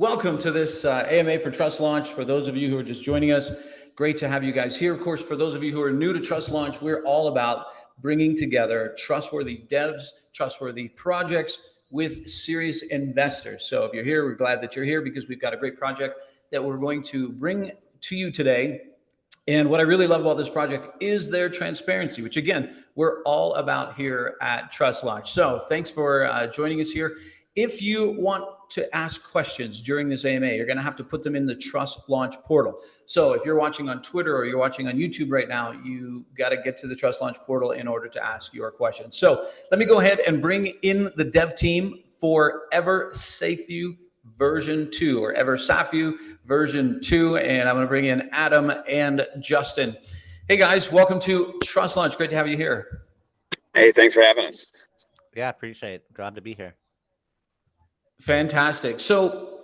Welcome to this AMA for Trust Launch. For those of you who are just joining us, great to have you guys here. Of course, for those of you who are new to Trust Launch, we're all about bringing together trustworthy devs, trustworthy projects with serious investors. So if you're here, we're glad that you're here because we've got a great project that we're going to bring to you today. And what I really love about this project is their transparency, which again, we're all about here at Trust Launch. So thanks for joining us here. If you want to ask questions during this AMA, you're going to have to put them in the Trust Launch portal. So if you're watching on Twitter or you're watching on YouTube right now, you got to get to the Trust Launch portal in order to ask your questions. So let me go ahead and bring in the dev team for Eversafu version 2 or Eversafu version 2. And I'm going to bring in Adam and Justin. Hey guys, welcome to Trust Launch. Great to have you here. Hey, thanks for having us. Yeah, appreciate it. Glad to be here. Fantastic. So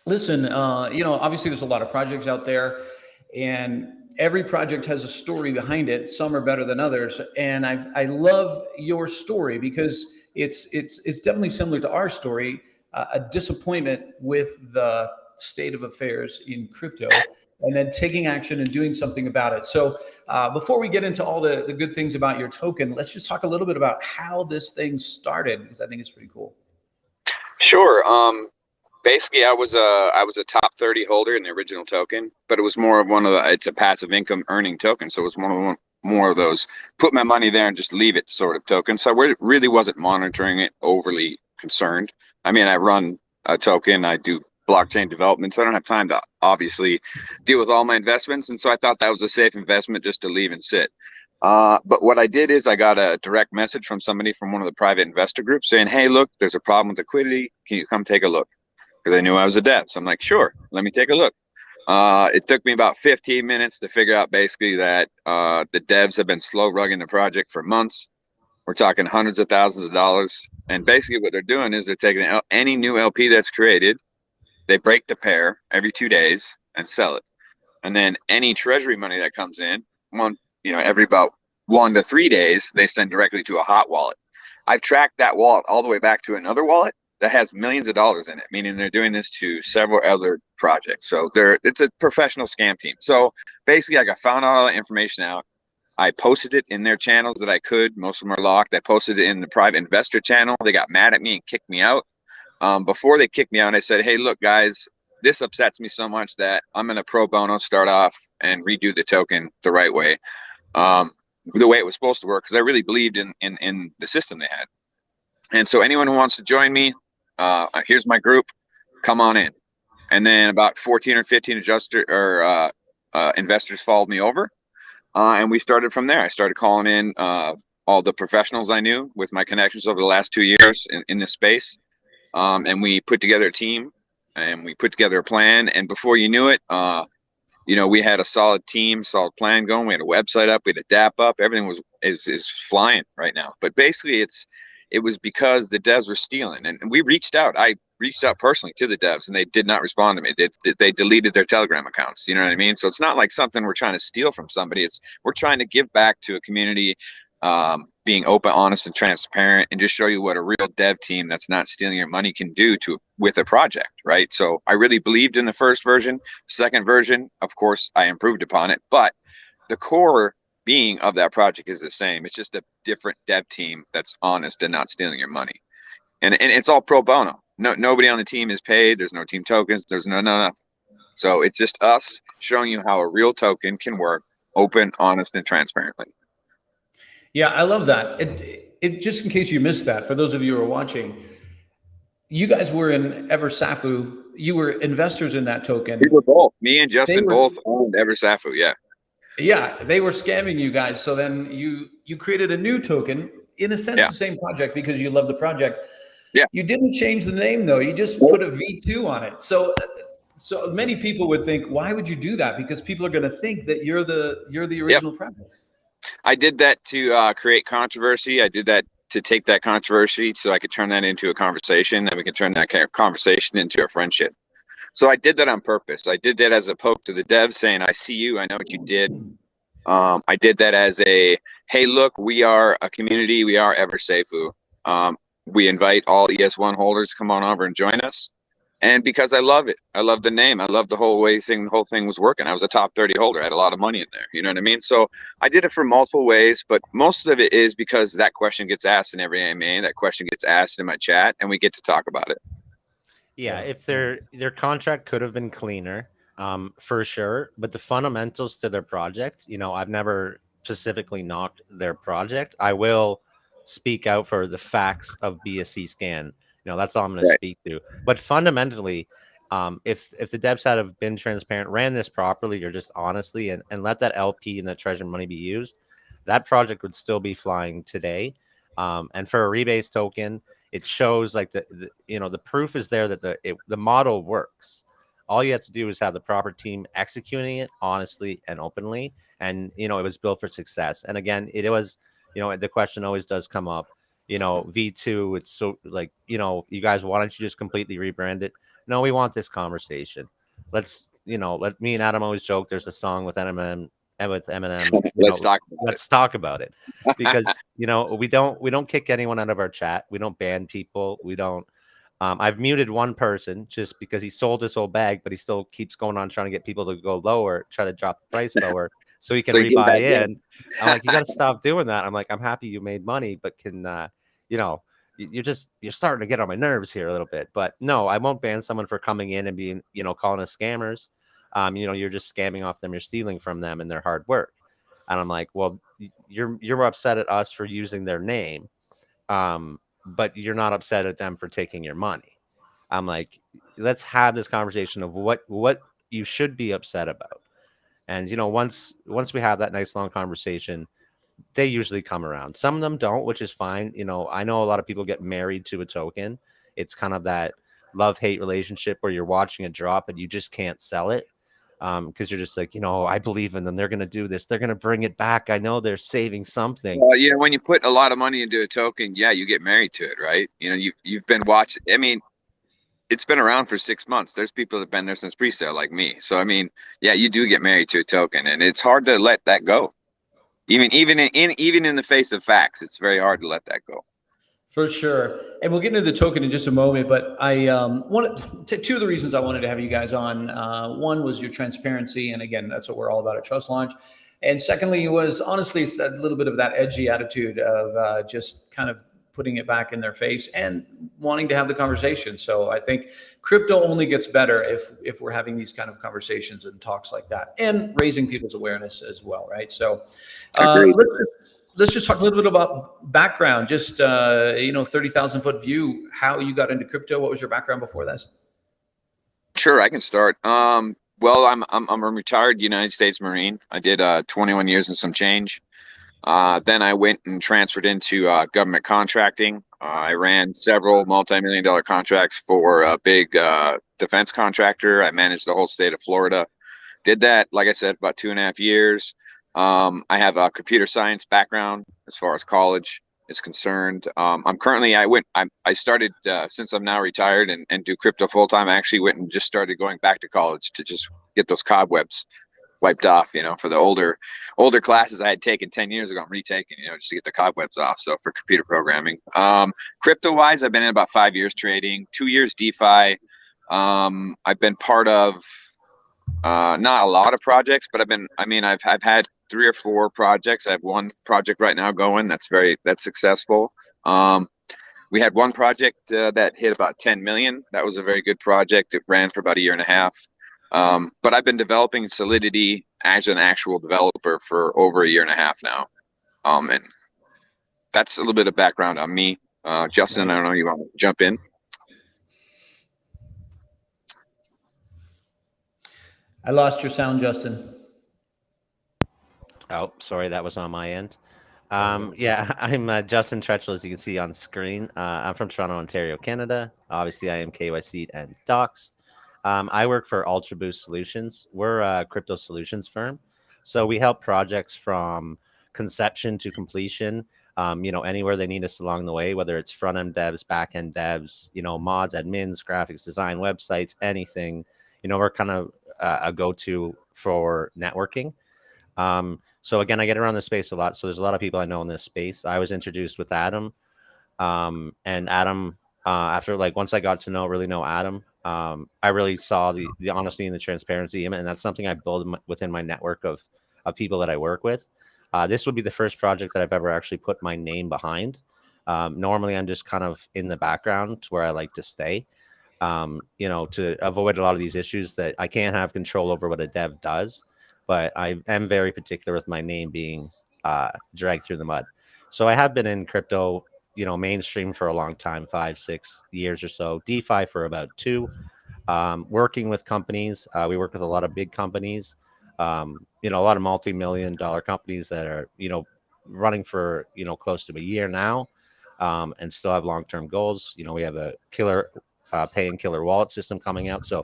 listen, obviously there's a lot of projects out there and every project has a story behind it. Some are better than others. And I love your story because it's definitely similar to our story, a disappointment with the state of affairs in crypto and then taking action and doing something about it. So before we get into all the good things about your token, let's just talk a little bit about how this thing started, because I think it's pretty cool. Sure. Basically, I was a top 30 holder in the original token, but it was more of it's a passive income earning token. So it was more of those put my money there and just leave it sort of token. So I really wasn't monitoring it, overly concerned. I mean, I run a token, I do blockchain development, so I don't have time to obviously deal with all my investments. And so I thought that was a safe investment just to leave and sit. But what I did is I got a direct message from somebody from one of the private investor groups saying, hey, look, there's a problem with liquidity. Can you come take a look? Because I knew I was a dev. So I'm like, sure, let me take a look. It took me about 15 minutes to figure out basically that the devs have been slow rugging the project for months. We're talking hundreds of thousands of dollars. And basically what they're doing is they're taking any new LP that's created, they break the pair every 2 days and sell it. And then any treasury money that comes in, every about 1 to 3 days, they send directly to a hot wallet. I've tracked that wallet all the way back to another wallet that has millions of dollars in it, meaning they're doing this to several other projects. So it's a professional scam team. So basically, I found all the information out. I posted it in their channels that I could. Most of them are locked. I posted it in the private investor channel. They got mad at me and kicked me out. Before they kicked me out, I said, hey, look, guys, this upsets me so much that I'm going to pro bono start off and redo the token the right way. The way it was supposed to work, because I really believed in the system they had. And so anyone who wants to join me, here's my group, come on in. And then about 14 or 15 investors followed me over, and we started from there. I started calling in all the professionals I knew with my connections over the last 2 years in this space, and we put together a team and we put together a plan. And before you knew it, we had a solid team, solid plan going. We had a website up, we had a DApp up. Everything is flying right now. But basically, it was because the devs were stealing, and we reached out. I reached out personally to the devs, and they did not respond to me. They deleted their Telegram accounts. You know what I mean? So it's not like something we're trying to steal from somebody. We're trying to give back to a community, being open, honest, and transparent, and just show you what a real dev team that's not stealing your money can do with a project, right? So I really believed in the first version. Second version, of course, I improved upon it, but the core being of that project is the same. It's just a different dev team that's honest and not stealing your money, and it's all pro bono. Nobody on the team is paid. There's no team tokens. There's no nothing. So it's just us showing you how a real token can work, open, honest, and transparently. Yeah, I love that. It just in case you missed that, for those of you who are watching, you guys were in Eversafu. You were investors in that token. We were both. Me and Justin both owned Eversafu. Yeah. Yeah, they were scamming you guys. So then you created a new token, in a sense, the same project because you love the project. Yeah. You didn't change the name though. You just put a V2 on it. So many people would think, why would you do that? Because people are going to think that you're the original project. I did that to create controversy. I did that to take that controversy so I could turn that into a conversation, and we could turn that conversation into a friendship. So I did that on purpose. I did that as a poke to the devs saying, I see you, I know what you did. I did that as a, hey, look, we are a community, we are Eversafu. We invite all ES1 holders to come on over and join us. And because I love it, I love the name, I love the the whole thing was working. I was a top 30 holder. I had a lot of money in there. You know what I mean? So I did it for multiple ways, but most of it is because that question gets asked in every AMA, that question gets asked in my chat, and we get to talk about it. Yeah, if their contract could have been cleaner, for sure. But the fundamentals to their project, I've never specifically knocked their project. I will speak out for the facts of BSC scan. That's all I'm going to Right. speak to. But fundamentally, if the devs had have been transparent, ran this properly, or just honestly, and let that LP and that treasure money be used, that project would still be flying today. And for a rebase token, it shows like the proof is there that the model works. All you have to do is have the proper team executing it honestly and openly, and it was built for success. And again, it was, the question always does come up. V2, it's so like, you guys, why don't you just completely rebrand it? No, we want this conversation. Let me and Adam always joke. There's a song with Eminem and with Eminem. Let's talk about Let's talk about it, because we don't kick anyone out of our chat. We don't ban people. We don't. I've muted one person just because he sold his whole bag, but he still keeps going on trying to get people to go lower, try to drop the price lower so he can So you get rebuy back in. I'm like, you got to stop doing that. I'm like, I'm happy you made money, but you're starting to get on my nerves here a little bit. But no, I won't ban someone for coming in and being, calling us scammers. You're just scamming off them. You're stealing from them and their hard work. And I'm like, well, you're upset at us for using their name, but you're not upset at them for taking your money. I'm like, let's have this conversation of what you should be upset about. And once we have that nice long conversation, they usually come around. Some of them don't, which is fine. I know a lot of people get married to a token. It's kind of that love-hate relationship where you're watching it drop and you just can't sell it. Because you're just like, I believe in them. They're going to do this. They're going to bring it back. I know they're saving something. Well, when you put a lot of money into a token, you get married to it, right? You've been watching. I mean, it's been around for 6 months. There's people that have been there since pre-sale, like me. So I mean, you do get married to a token, and it's hard to let that go. Even in the face of facts, it's very hard to let that go. For sure. And we'll get into the token in just a moment, but I wanted two of the reasons I wanted to have you guys on. One was your transparency. And again, that's what we're all about at Trust Launch. And secondly, was honestly a little bit of that edgy attitude of just kind of putting it back in their face and wanting to have the conversation. So I think crypto only gets better if we're having these kind of conversations and talks like that, and raising people's awareness as well, right? So let's just talk a little bit about background, just 30,000 foot view, how you got into crypto. What was your background before this? Sure, I can start. Well, I'm a retired United States Marine. I did 21 years and some change. Then I went and transferred into government contracting. I ran several multi-million-dollar contracts for a big defense contractor. I managed the whole state of Florida. Did that, like I said, about 2.5 years. I have a computer science background as far as college is concerned. I started, since I'm now retired and do crypto full time, I actually went and just started going back to college to just get those cobwebs wiped off, for the older classes I had taken 10 years ago. I'm retaking, just to get the cobwebs off. So for computer programming, crypto wise, I've been in about 5 years trading, 2 years DeFi. I've been part of, not a lot of projects, but I've had 3 or 4 projects. I have one project right now going that's successful. We had one project that hit about 10 million. That was a very good project. It ran for about 1.5 years. But I've been developing Solidity as an actual developer for over 1.5 years now. And that's a little bit of background on me. Justin, I don't know, you want to jump in? I lost your sound, Justin. Oh, sorry, that was on my end. Yeah, I'm Justin Tretchell, as you can see on screen. I'm from Toronto, Ontario, Canada. Obviously, I am KYC'd and doxed. I work for Ultra Boost Solutions. We're a crypto solutions firm. So we help projects from conception to completion, anywhere they need us along the way, whether it's front-end devs, back-end devs, mods, admins, graphics design, websites, anything. We're kind of a go-to for networking. So again, I get around this space a lot. So there's a lot of people I know in this space. I was introduced with Adam, and Adam, after once I got to really know Adam, I really saw the honesty and the transparency, and that's something I build within my network of people that I work with. This would be the first project that I've ever actually put my name behind. Normally, I'm just kind of in the background where I like to stay, to avoid a lot of these issues that I can't have control over what a dev does. But I am very particular with my name being dragged through the mud. So I have been in crypto, mainstream for a long time, 5, 6 years or so, DeFi for about 2. Working with companies, we work with a lot of big companies, a lot of multi-million-dollar companies that are, running for, close to a year now, and still have long-term goals. We have a killer pay and killer wallet system coming out. So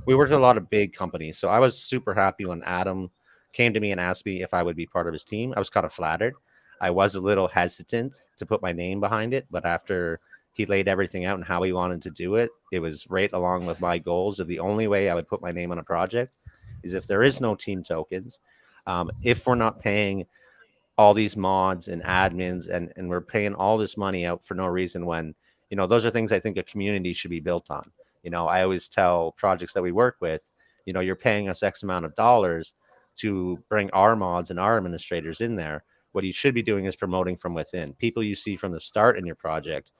we worked with a lot of big companies. So I was super happy when Adam came to me and asked me if I would be part of his team. I was kind of flattered. I was a little hesitant to put my name behind it, but after he laid everything out and how he wanted to do it, it was right along with my goals of the only way I would put my name on a project is if there is no team tokens, if we're not paying all these mods and admins and we're paying all this money out for no reason when, those are things I think a community should be built on. I always tell projects that we work with, you're paying us X amount of dollars to bring our mods and our administrators in there. What you should be doing is promoting from within. People you see from the start in your project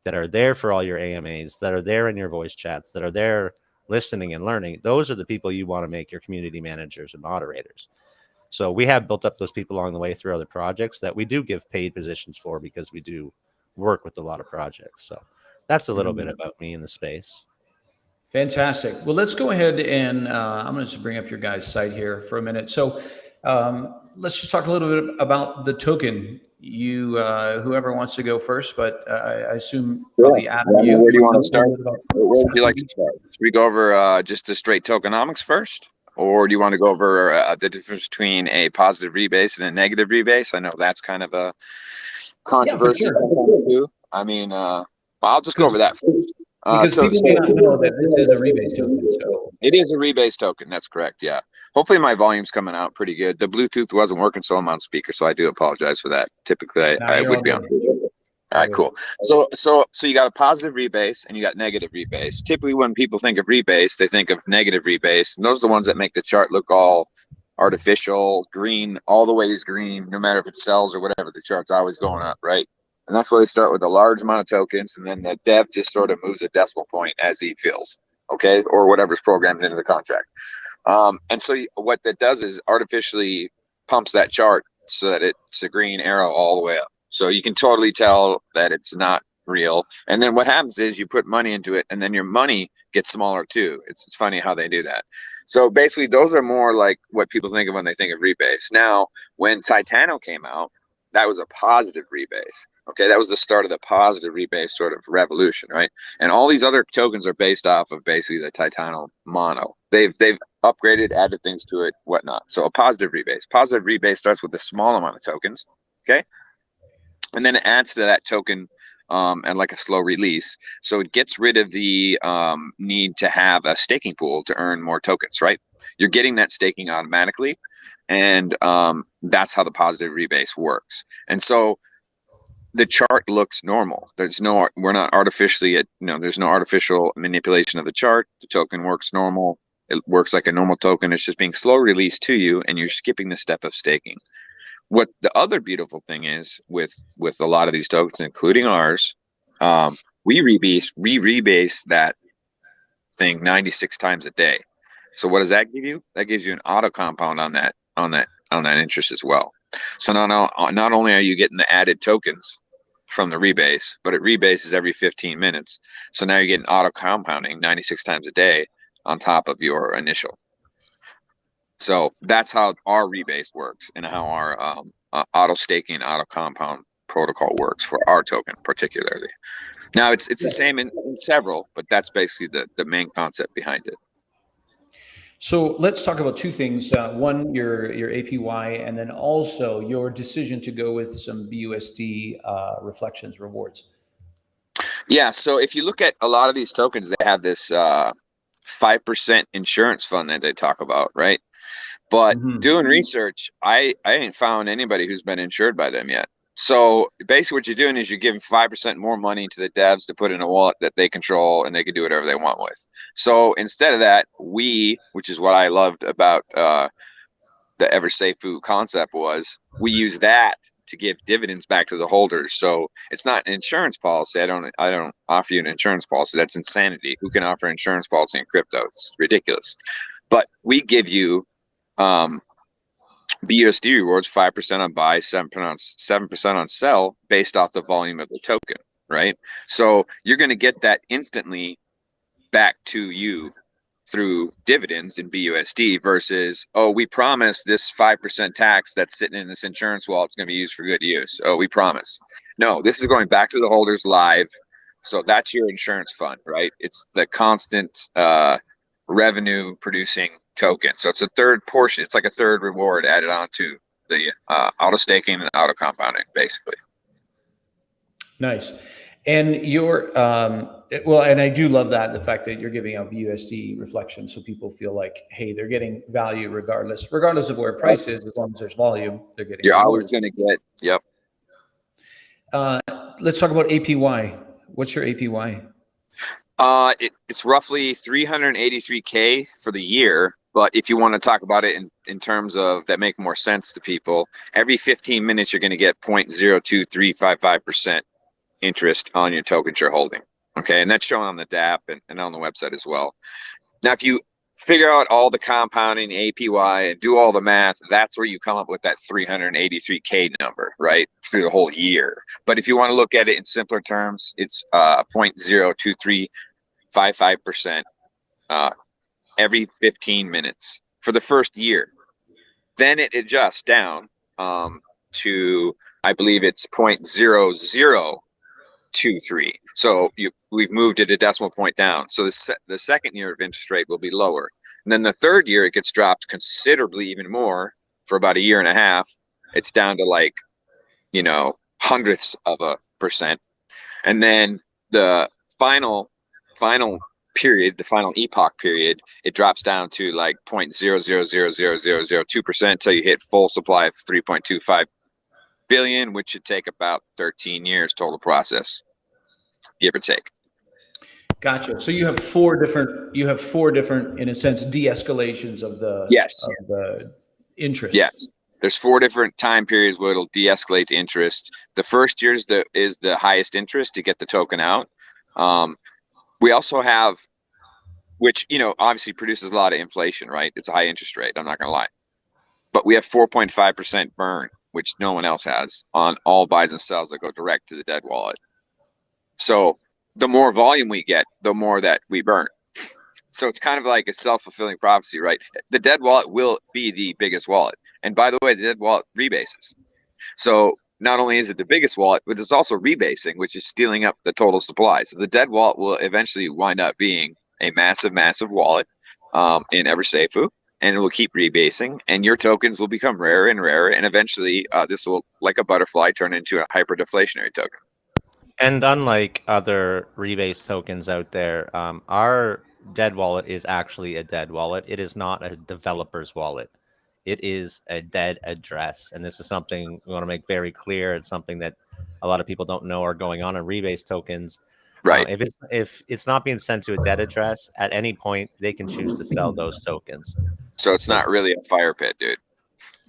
that are there for all your AMAs, that are there in your voice chats, that are there listening and learning. Those are the people you want to make your community managers and moderators. So we have built up those people along the way through other projects that we do give paid positions for because we do work with a lot of projects. So that's a little bit about me in the space. Fantastic. Well, let's go ahead and I'm going to just bring up your guys' site here for a minute. So let's just talk a little bit about the token. Whoever wants to go first, but I assume probably Adam. Where do you want to tell us a start? little bit about- Where would you like to start? Should we go over just the straight tokenomics first? Or do you want to go over the difference between a positive rebase and a negative rebase? I know that's kind of a controversy too. I mean, I'll just go over that first. Because people may not know that this is a rebase token. So it is a rebase token. That's correct. Yeah. Hopefully my volume's coming out pretty good. The Bluetooth wasn't working, so I'm on speaker. So I do apologize for that. Typically, I would be on. All right, cool. So you got a positive rebase and you got negative rebase. Typically, when people think of rebase, they think of negative rebase, and those are the ones that make the chart look all artificial, green, all the ways green, no matter if it sells or whatever. The chart's always going up, right? And that's why they start with a large amount of tokens, and then the dev just sort of moves a decimal point as he feels, okay, or whatever's programmed into the contract. And so what that does is artificially pumps that chart so that it's a green arrow all the way up. So you can totally tell that it's not real. And then what happens is you put money into it, and then your money gets smaller too. It's funny how they do that. So basically, those are more like what people think of when they think of rebase. Now, when Titano came out, that was a positive rebase. Okay, that was the start of the positive rebase sort of revolution, right? And all these other tokens are based off of basically the Titano mono. They've upgraded, added things to it, whatnot. So a positive rebase. Positive rebase starts with a small amount of tokens, okay? And then it adds to that token and like a slow release. So it gets rid of the need to have a staking pool to earn more tokens, right? You're getting that staking automatically. And that's how the positive rebase works. And so the chart looks normal. We're not artificially there's no artificial manipulation of the chart. The token works normal. It works like a normal token. It's just being slow released to you, and you're skipping the step of staking. What the other beautiful thing is with a lot of these tokens, including ours, we rebase that thing 96 times a day. So what does that give you? That gives you an auto compound on that interest as well. So not only are you getting the added tokens from the rebase, but it rebases every 15 minutes. So now you're getting auto compounding 96 times a day on top of your initial. So that's how our rebase works and how our auto staking, auto compound protocol works for our token particularly. Now it's the same in several, but that's basically the main concept behind it. So let's talk about two things. One, your APY, and then also your decision to go with some BUSD reflections rewards. Yeah. So if you look at a lot of these tokens, they have this 5% insurance fund that they talk about, right? But doing research, I ain't found anybody who's been insured by them yet. So basically what you're doing is you're giving 5% more money to the devs to put in a wallet that they control and they can do whatever they want with. So instead of that, which is what I loved about the Eversafu concept, was we use that to give dividends back to the holders. So it's not an insurance policy. I don't offer you an insurance policy. That's insanity. Who can offer insurance policy in crypto? It's ridiculous. But we give you BUSD rewards, 5% on buy, 7% on sell, based off the volume of the token, right? So you're going to get that instantly back to you through dividends in BUSD versus, oh, we promise this 5% tax that's sitting in this insurance wallet is going to be used for good use. Oh, we promise. No, this is going back to the holders live. So that's your insurance fund, right? It's the constant revenue producing token. So it's a third portion. It's like a third reward added on to the auto staking and auto compounding, basically. Nice. And you're, well, and I do love that, the fact that you're giving out USD reflection, so people feel like, hey, they're getting value regardless of where price is. As long as there's volume, they're getting. You're rewards. always going to get, yep. Let's talk about APY. What's your APY? It's roughly 383K for the year. But if you want to talk about it in terms of that make more sense to people, every 15 minutes you're going to get 0.02355% interest on your tokens you're holding. Okay, and that's shown on the DApp and on the website as well. Now, if you figure out all the compounding, APY, and do all the math, that's where you come up with that 383K number, right, through the whole year. But if you want to look at it in simpler terms, it's 0.02355% every 15 minutes for the first year. Then it adjusts down to, I believe it's 0.0023. So we've moved it a decimal point down. So the second year of interest rate will be lower. And then the third year, it gets dropped considerably even more for about a year and a half. It's down to like, hundredths of a percent. And then the final period, the final epoch period, it drops down to like 0.000002% until you hit full supply of 3.25 billion, which should take about 13 years total process, give or take. Gotcha. So you have four different, in a sense, de-escalations of the of the interest. Yes. There's 4 different time periods where it'll de-escalate the interest. The first year is the highest interest to get the token out. We also have, which, obviously produces a lot of inflation, right? It's a high interest rate, I'm not going to lie. But we have 4.5% burn, which no one else has, on all buys and sells that go direct to the dead wallet. So the more volume we get, the more that we burn. So it's kind of like a self-fulfilling prophecy, right? The dead wallet will be the biggest wallet. And by the way, the dead wallet rebases. So not only is it the biggest wallet, but it's also rebasing, which is stealing up the total supply. So the dead wallet will eventually wind up being a massive, massive wallet in Eversafu, and it will keep rebasing, and your tokens will become rarer and rarer, and eventually this will, like a butterfly, turn into a hyper-deflationary token. And unlike other rebase tokens out there, our dead wallet is actually a dead wallet. It is not a developer's wallet. It is a dead address. And this is something we want to make very clear. It's something that a lot of people don't know are going on in rebase tokens. Right. If it's not being sent to a dead address, at any point they can choose to sell those tokens. So it's not really a fire pit, dude.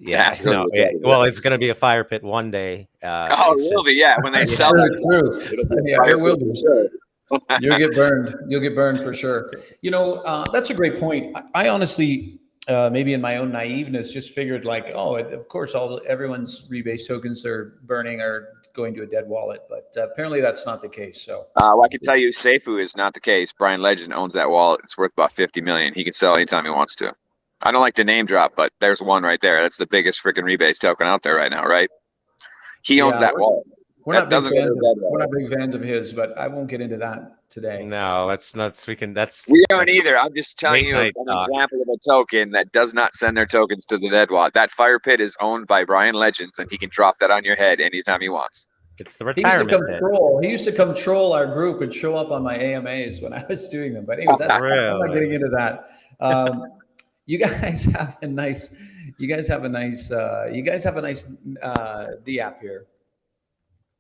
Yeah, well, it's going to be a fire pit one day. Oh, it will be, yeah. When they sell it, it will be. You'll get burned. You'll get burned for sure. That's a great point. I honestly, maybe in my own naiveness, just figured like, oh, of course, everyone's rebase tokens they're burning are going to a dead wallet, but apparently that's not the case. So, well, I can tell you, Safu is not the case. Brian Legend owns that wallet. It's worth about 50 million. He can sell anytime he wants to. I don't like to name drop, but there's one right there. That's the biggest freaking rebase token out there right now, right? He owns that wallet. We're not big fans of his, but I won't get into that today. No, we aren't either. I'm just telling you an example of a token that does not send their tokens to the dead wallet. That fire pit is owned by Brian Legends, and he can drop that on your head anytime he wants. It's the retirement pit. He used to come troll our group and show up on my AMAs when I was doing them. But anyways, I'm not getting into that. You guys have a nice D-app here.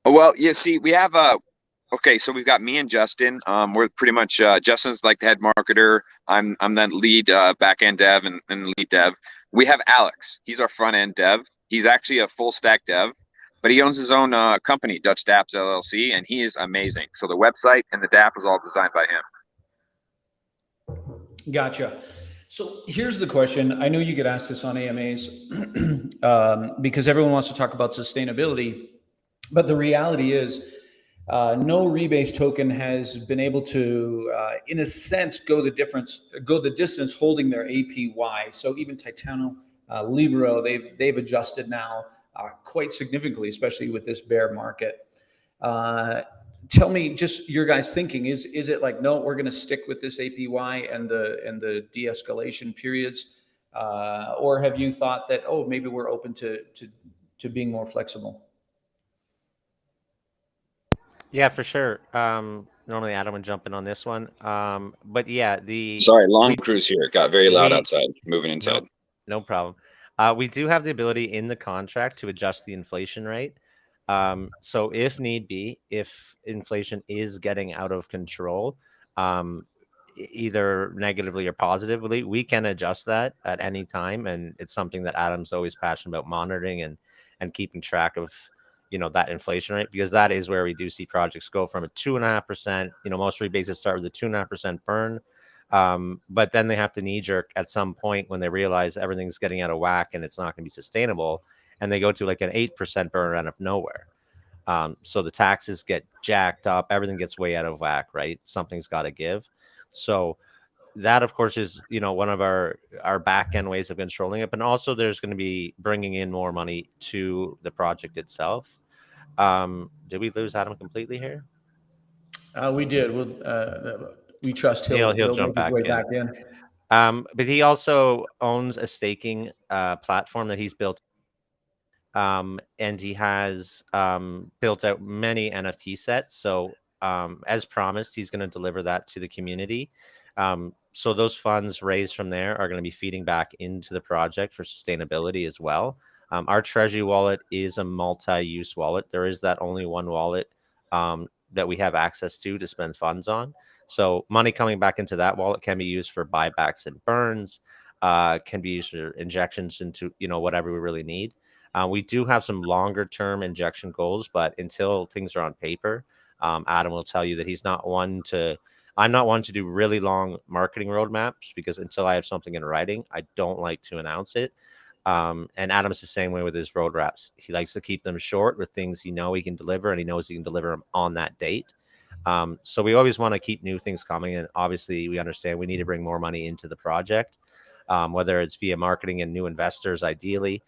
Oh, well, you see, we have okay, so we've got me and Justin. We're pretty much Justin's like the head marketer. I'm the lead back end dev and lead dev. We have Alex. He's our front end dev. He's actually a full stack dev, but he owns his own company, Dutch Dapps LLC, and he is amazing. So the website and the DApp was all designed by him. Gotcha. So here's the question. I know you get asked this on AMAs because everyone wants to talk about sustainability, but the reality is no rebase token has been able to, in a sense, go the distance holding their APY. So even Titano, Libero, they've adjusted now quite significantly, especially with this bear market. Tell me just your guys' thinking. Is it like, no, we're going to stick with this APY and the de-escalation periods, or have you thought that, oh, maybe we're open to being more flexible? Yeah, for sure. Normally Adam would jump in on this one. But yeah, Sorry, long we cruise here. It got very loud we outside. Moving inside. no problem. We do have the ability in the contract to adjust the inflation rate. So if need be, if inflation is getting out of control, either negatively or positively, we can adjust that at any time. And it's something that Adam's always passionate about monitoring and keeping track of, that inflation rate, because that is where we do see projects go from a 2.5%. Most rebases start with a 2.5% burn. But then they have to knee jerk at some point when they realize everything's getting out of whack and it's not going to be sustainable. And they go to like an 8% burn out of nowhere. So the taxes get jacked up, everything gets way out of whack, right? Something's got to give. So that, of course, is one of our back end ways of controlling it. But also, there's going to be bringing in more money to the project itself. Did we lose Adam completely here? We did. We trust he'll jump make his back way in. back in. But he also owns a staking platform that he's built. And he has built out many NFT sets. So as promised, he's going to deliver that to the community. So those funds raised from there are going to be feeding back into the project for sustainability as well. Our treasury wallet is a multi-use wallet. There is that only one wallet that we have access to spend funds on. So money coming back into that wallet can be used for buybacks and burns, can be used for injections into whatever we really need. We do have some longer term injection goals, but until things are on paper, Adam will tell you that I'm not one to do really long marketing roadmaps, because until I have something in writing, I don't like to announce it. And Adam's the same way with his roadmaps. He likes to keep them short with things he can deliver, and he knows he can deliver them on that date. So we always want to keep new things coming. And obviously we understand we need to bring more money into the project, whether it's via marketing and new investors, ideally.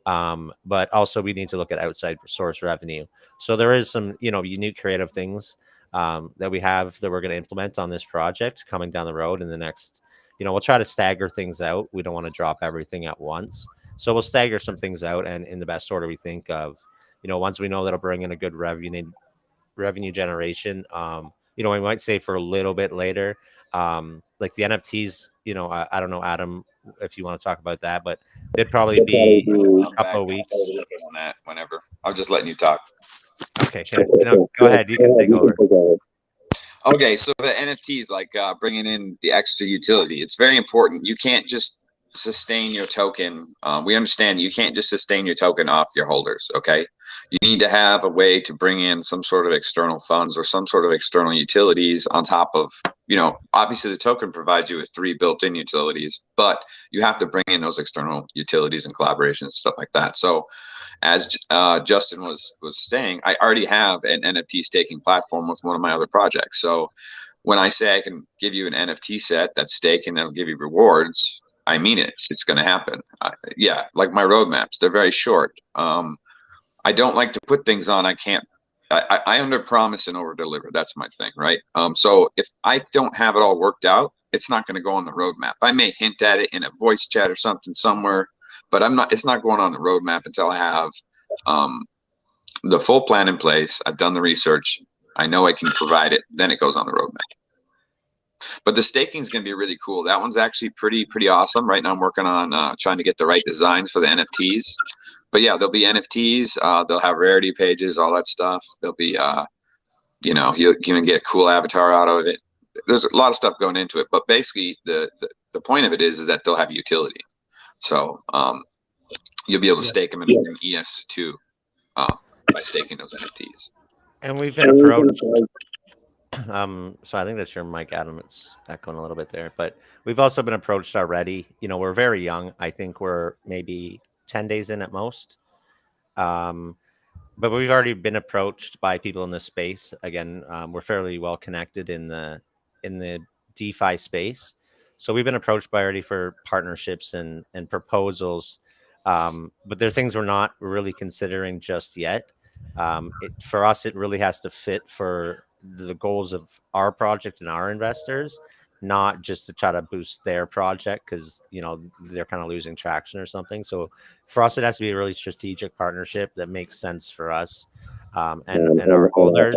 But also we need to look at outside source revenue. So there is some, unique creative things that we have that we're going to implement on this project coming down the road in the next, we'll try to stagger things out. We don't want to drop everything at once. So we'll stagger some things out, and in the best order we think of, once we know that'll bring in a good revenue generation, we might say for a little bit later, like the NFTs, I don't know, Adam, if you want to talk about that, but it'd probably be a couple of weeks on that whenever. I'm just letting you talk. Okay, go ahead. You can take over. Okay, so the NFTs, like bringing in the extra utility, it's very important. You can't just sustain your token. We understand you can't just sustain your token off your holders. Okay, you need to have a way to bring in some sort of external funds or some sort of external utilities on top of, obviously the token provides you with 3 built-in utilities, but you have to bring in those external utilities and collaborations and stuff like that. So as Justin was saying, I already have an NFT staking platform with one of my other projects. So when I say I can give you an NFT set that's staked and that'll give you rewards, I mean it. It's going to happen. Yeah, like my roadmaps, they're very short. I don't like to put things on I can't. I under promise and over deliver. That's my thing, right? So if I don't have it all worked out, it's not going to go on the roadmap. I may hint at it in a voice chat or something somewhere, but it's not going on the roadmap until I have the full plan in place. I've done the research. I know I can provide it. Then it goes on the roadmap. But the staking is going to be really cool. That one's actually pretty awesome. Right now I'm working on trying to get the right designs for the NFTs. but yeah, there'll be NFTs. They'll have rarity pages, all that stuff. There'll be you can get a cool avatar out of it. There's a lot of stuff going into it, but basically the point of it is that they'll have utility. So you'll be able to stake them in ES2 by staking those NFTs. And we've been approached. So I think that's your mic, Adam. It's echoing a little bit there, but we've also been approached already. We're very young. I think we're maybe 10 days in at most. But we've already been approached by people in this space. Again, we're fairly well connected in the DeFi space, so we've been approached by already for partnerships and proposals. But there are things we're not really considering just yet. For us, it really has to fit for the goals of our project and our investors, not just to try to boost their project because they're kind of losing traction or something. So for us, it has to be a really strategic partnership that makes sense for us and our holders,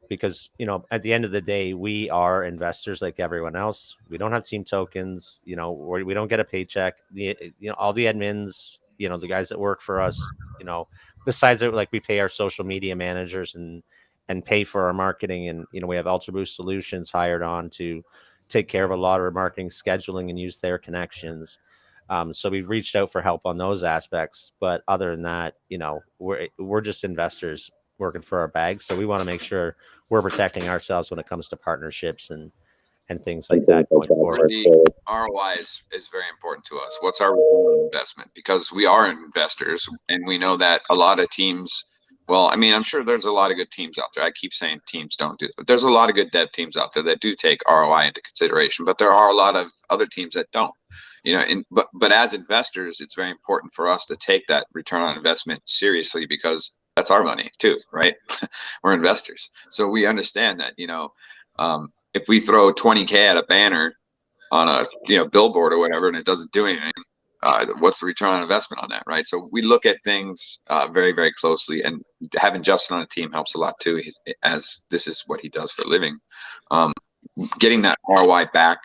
because at the end of the day, we are investors like everyone else. We don't have team tokens. We don't get a paycheck. All the admins, the guys that work for us, besides it, like we pay our social media managers and pay for our marketing, and we have Ultra Boost Solutions hired on to take care of a lot of our marketing scheduling and use their connections. So we've reached out for help on those aspects, but other than that, we're just investors working for our bags. So we want to make sure we're protecting ourselves when it comes to partnerships and things like that going forward. The ROI is very important to us. What's our return on investment? Because we are investors, and we know that a lot of teams. Well, I mean, I'm sure there's a lot of good teams out there. I keep saying teams don't do it, but there's a lot of good dev teams out there that do take ROI into consideration. But there are a lot of other teams that don't. But as investors, it's very important for us to take that return on investment seriously, because that's our money too, right? We're investors, so we understand that. If we throw 20K at a banner on a billboard or whatever, and it doesn't do anything, what's the return on investment on that, right? So we look at things very, very closely, and having Justin on the team helps a lot too, as this is what he does for a living. Getting that ROI back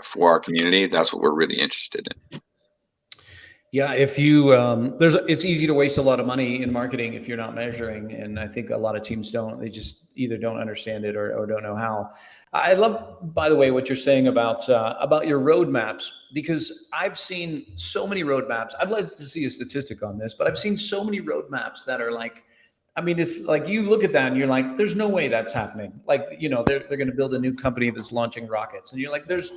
for our community, that's what we're really interested in. Yeah, if you it's easy to waste a lot of money in marketing if you're not measuring, and I think a lot of teams don't. They just either don't understand it or don't know how. I love, by the way, what you're saying about your roadmaps, because I've seen so many roadmaps. I'd like to see a statistic on this, but I've seen so many roadmaps that are like, I mean, it's like you look at that and you're like, there's no way that's happening. Like, they're going to build a new company that's launching rockets, and you're like, there's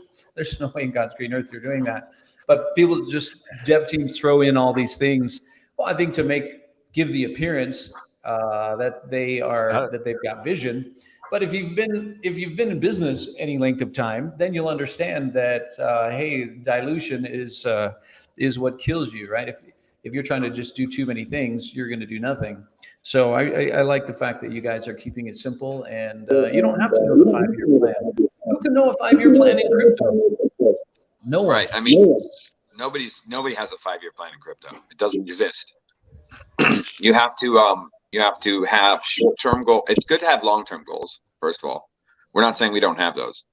no way in God's green earth you're doing that. But people just, dev teams throw in all these things. Well, I think to give the appearance that they've got vision. But if you've been in business any length of time, then you'll understand that hey, dilution is what kills you, right? If you're trying to just do too many things, you're going to do nothing. So I like the fact that you guys are keeping it simple, and you don't have to know the 5-year plan. Who can know a 5-year plan in crypto? No one. Right. I mean, nobody has a 5-year plan in crypto. It doesn't exist. You have to have short-term goal. It's good to have long-term goals. First of all, we're not saying we don't have those,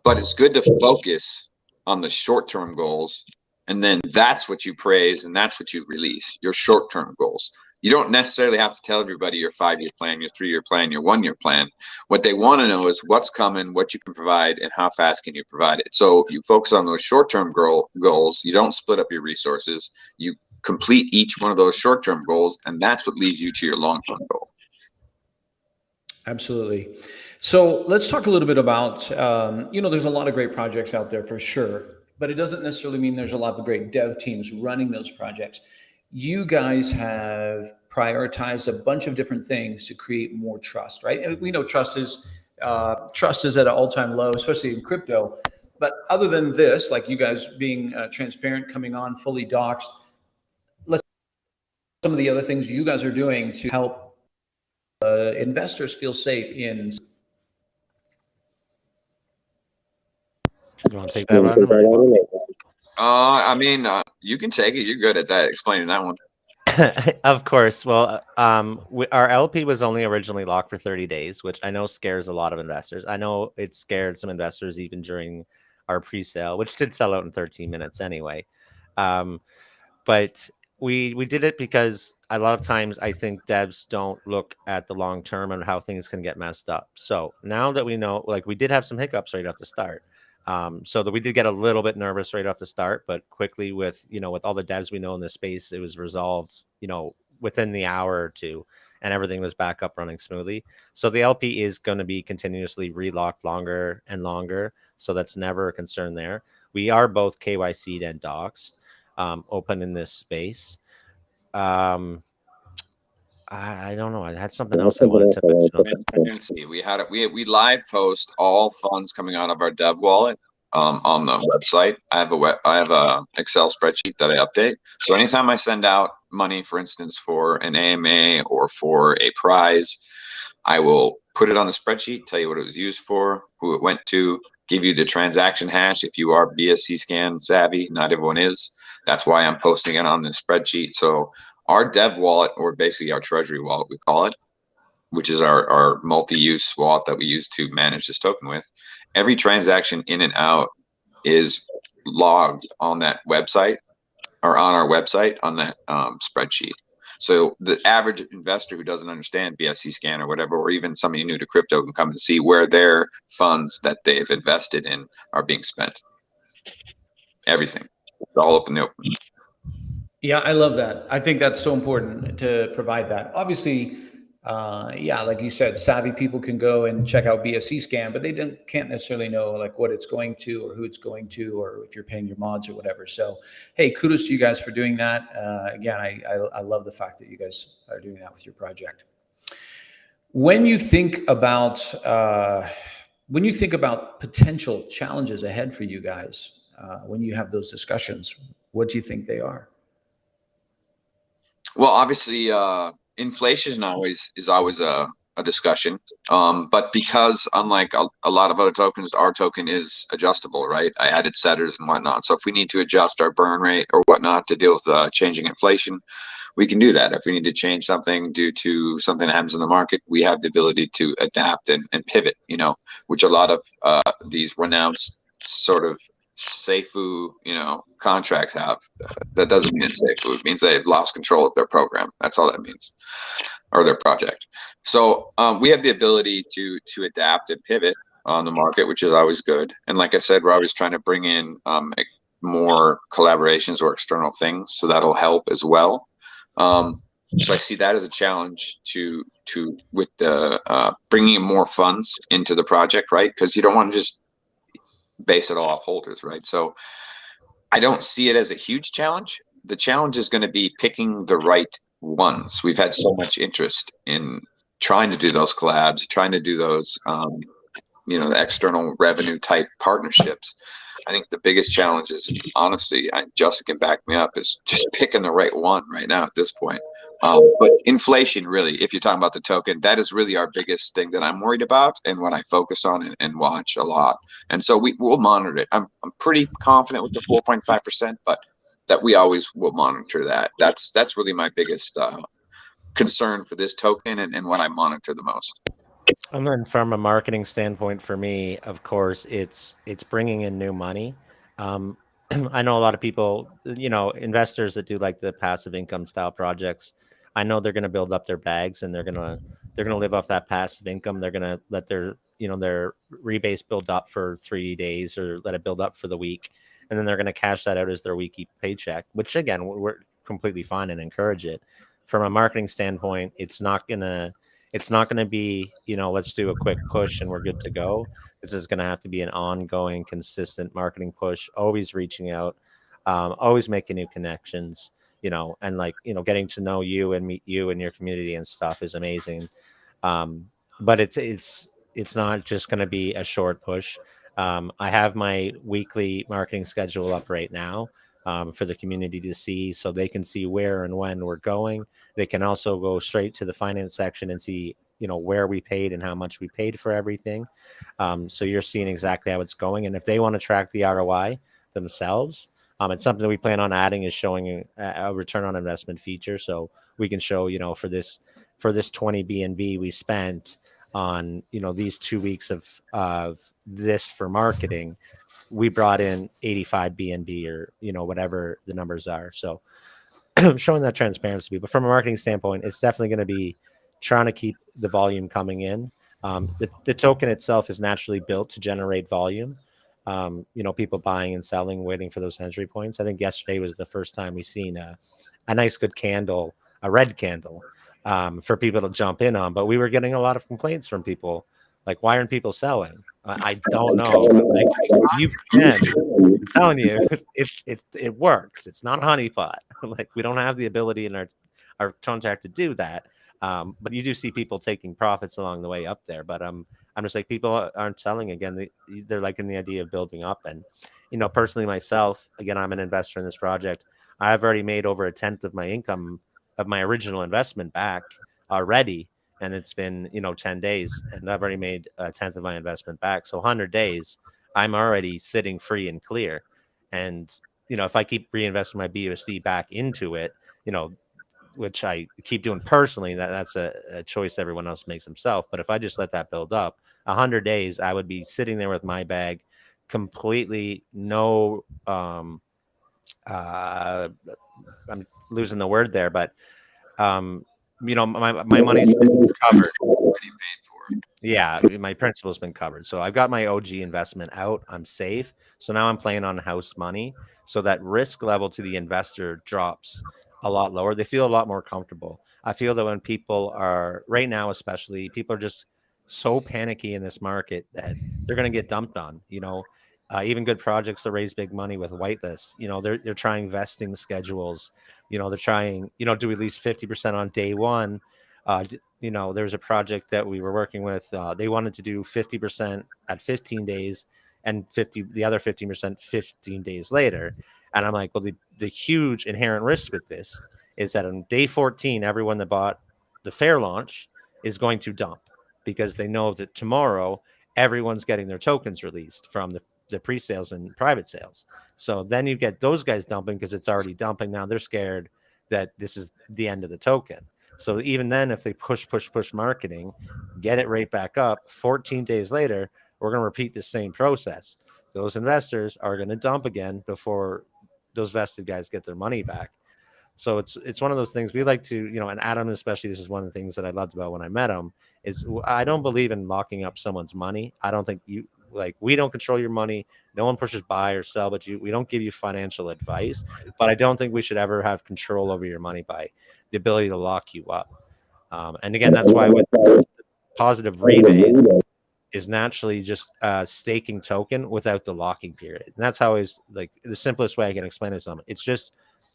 but it's good to focus on the short-term goals, and then that's what you praise and that's what you release, your short-term goals. You don't necessarily have to tell everybody your 5-year plan, your 3-year plan, your 1-year plan. What they want to know is what's coming, what you can provide, and how fast can you provide it. So you focus on those short-term goals. You don't split up your resources. You complete each one of those short-term goals, and that's what leads you to your long-term goal. Absolutely. So let's talk a little bit about, there's a lot of great projects out there for sure, but it doesn't necessarily mean there's a lot of great dev teams running those projects. You guys have prioritized a bunch of different things to create more trust, right? And we know trust is at an all-time low, especially in crypto. But other than this, like you guys being transparent, coming on fully doxed, let's some of the other things you guys are doing to help investors feel safe in. You want to take that, Adam? I mean, you can take it. You're good at that, explaining that one. Of course. Well, our LP was only originally locked for 30 days, which I know scares a lot of investors. I know it scared some investors even during our pre-sale, which did sell out in 13 minutes anyway. But we did it because a lot of times I think devs don't look at the long term and how things can get messed up. So now that we know, like we did have some hiccups right off the start. So that we did get a little bit nervous right off the start, but quickly with, with all the devs we know in this space, it was resolved, within the hour or two, and everything was back up running smoothly. So the LP is going to be continuously relocked longer and longer. So that's never a concern there. We are both KYC'd and doxed, open in this space. I don't know. I had something else I wanted to mention. Transparency. We live post all funds coming out of our dev wallet on the website. I have a Excel spreadsheet that I update. So anytime I send out money, for instance, for an AMA or for a prize, I will put it on the spreadsheet, tell you what it was used for, who it went to, give you the transaction hash if you are BSC scan savvy. Not everyone is. That's why I'm posting it on this spreadsheet. So our dev wallet, or basically our treasury wallet, we call it, which is our multi-use wallet that we use to manage this token with. Every transaction in and out is logged on that website, or on our website on that spreadsheet. So the average investor who doesn't understand BSC scan or whatever, or even somebody new to crypto, can come and see where their funds that they've invested in are being spent. Everything. It's all up in the open. Yeah, I love that. I think that's so important to provide that. Obviously, yeah, like you said, savvy people can go and check out BSC scan, but they can't necessarily know like what it's going to or who it's going to, or if you're paying your mods or whatever. So, hey, kudos to you guys for doing that. Again, I love the fact that you guys are doing that with your project. When you think about potential challenges ahead for you guys, when you have those discussions, what do you think they are? Well, obviously, inflation is always a discussion. But because unlike a lot of other tokens, our token is adjustable, right? I added setters and whatnot. So if we need to adjust our burn rate or whatnot to deal with changing inflation, we can do that. If we need to change something due to something that happens in the market, we have the ability to adapt and pivot, which a lot of these renounced sort of Seifu, contracts have. That doesn't mean it's Seifu. It means they've lost control of their program. That's all that means, or their project. So we have the ability to adapt and pivot on the market, which is always good. And like I said, we're always trying to bring in more collaborations or external things, so that'll help as well. So I see that as a challenge to with the bringing in more funds into the project, right? Because you don't want to just base it all off holders, right? So I don't see it as a huge challenge. The challenge is going to be picking the right ones. We've had so much interest in trying to do those collabs, trying to do those, the external revenue type partnerships. I think the biggest challenge is, honestly, Justin can back me up, is just picking the right one right now at this point. But inflation, really, if you're talking about the token, that is really our biggest thing that I'm worried about and what I focus on and watch a lot. And so we'll monitor it. I'm pretty confident with the 4.5%, but that we always will monitor that. That's really my biggest concern for this token and what I monitor the most. And then from a marketing standpoint, for me, of course, it's bringing in new money. I know a lot of people, investors that do like the passive income style projects. I know they're going to build up their bags and they're going to live off that passive income. They're going to let their rebase build up for 3 days or let it build up for the week, and then they're going to cash that out as their weekly paycheck. Which again, we're completely fine and encourage it. From a marketing standpoint, it's not going to be, let's do a quick push and we're good to go. This is going to have to be an ongoing, consistent marketing push, always reaching out, always making new connections, and getting to know you and meet you and your community and stuff is amazing. But it's not just going to be a short push. I have my weekly marketing schedule up right now for the community to see, so they can see where and when we're going. They can also go straight to the finance section and see, where we paid and how much we paid for everything. So you're seeing exactly how it's going. And if they want to track the ROI themselves, it's something that we plan on adding, is showing a return on investment feature. So we can show, for this 20 BNB we spent on, these 2 weeks of this for marketing, we brought in 85 BNB or, whatever the numbers are. So showing that transparency. But from a marketing standpoint, it's definitely going to be trying to keep the volume coming in. The token itself is naturally built to generate volume. People buying and selling, waiting for those entry points. I think yesterday was the first time we've seen a nice good candle, a red candle, for people to jump in on. But we were getting a lot of complaints from people, like, why aren't people selling? I don't know. Like, you can. I'm telling you, it works. It's not honeypot. Like, we don't have the ability in our contract to do that. But you do see people taking profits along the way up there. But I'm just like, people aren't selling again. They're liking the idea of building up. And personally myself, again, I'm an investor in this project. I've already made over 1/10 of my income of my original investment back already, and it's been 10 days, and I've already made 1/10 of my investment back. So 100 days, I'm already sitting free and clear. And if I keep reinvesting my BUSD back into it, which I keep doing personally, that's a choice everyone else makes himself. But if I just let that build up, 100 days, I would be sitting there with my bag, completely no. I'm losing the word there, but my money's been covered. Already paid for. Yeah, my principal's been covered. So I've got my OG investment out. I'm safe. So now I'm playing on house money. So that risk level to the investor drops a lot lower. They feel a lot more comfortable. I feel that when people are right now, especially, people are just so panicky in this market that they're going to get dumped on. Even good projects that raise big money with whitelists, they're trying vesting schedules. They're trying, do at least 50% on day one. There was a project that we were working with. They wanted to do 50% at 15 days and the other 15% 15 days later. And I'm like, well, the huge inherent risk with this is that on day 14, everyone that bought the fair launch is going to dump, because they know that tomorrow everyone's getting their tokens released from the pre-sales and private sales. So then you get those guys dumping because it's already dumping. Now they're scared that this is the end of the token. So even then, if they push marketing, get it right back up, 14 days later, we're going to repeat the same process. Those investors are going to dump again before those vested guys get their money back. So it's one of those things we like to, and Adam especially, this is one of the things that I loved about when I met him, is I don't believe in locking up someone's money. I don't think we don't control your money. No one pushes buy or sell, but we don't give you financial advice. But I don't think we should ever have control over your money by the ability to lock you up. And again, that's why with positive rebate is naturally just a staking token without the locking period. And that's how the simplest way I can explain it to someone. It's just,